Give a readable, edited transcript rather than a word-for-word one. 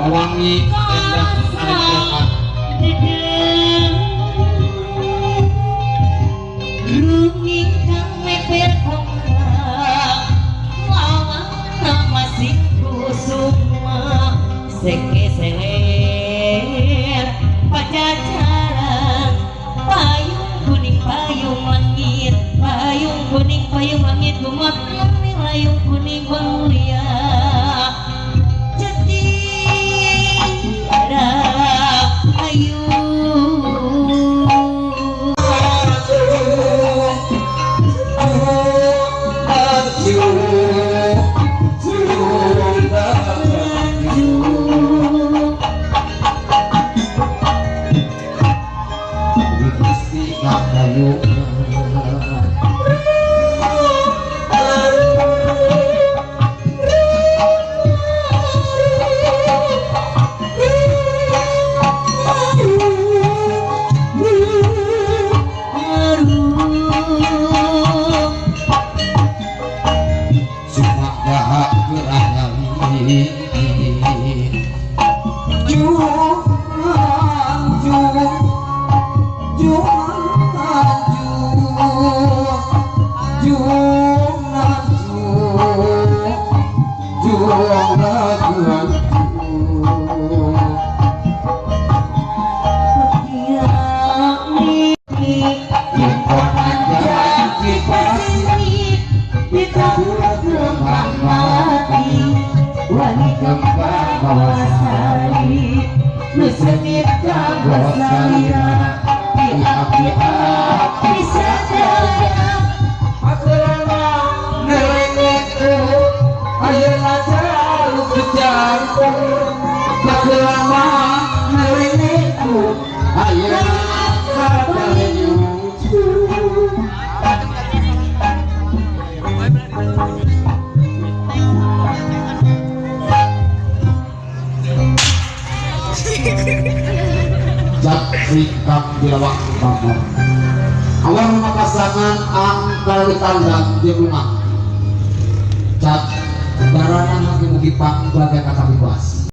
wangi endah arepan runging kang meper kongkang lawan masih kusuma seke seler pacacaran payung kuning payung langit payung kuning payung langit gumat layung kuning mulia Rikam dilawak bangor awal rumah pasangan angkal ditandang di rumah cat barangan lagi mugi pang bagai kata bebas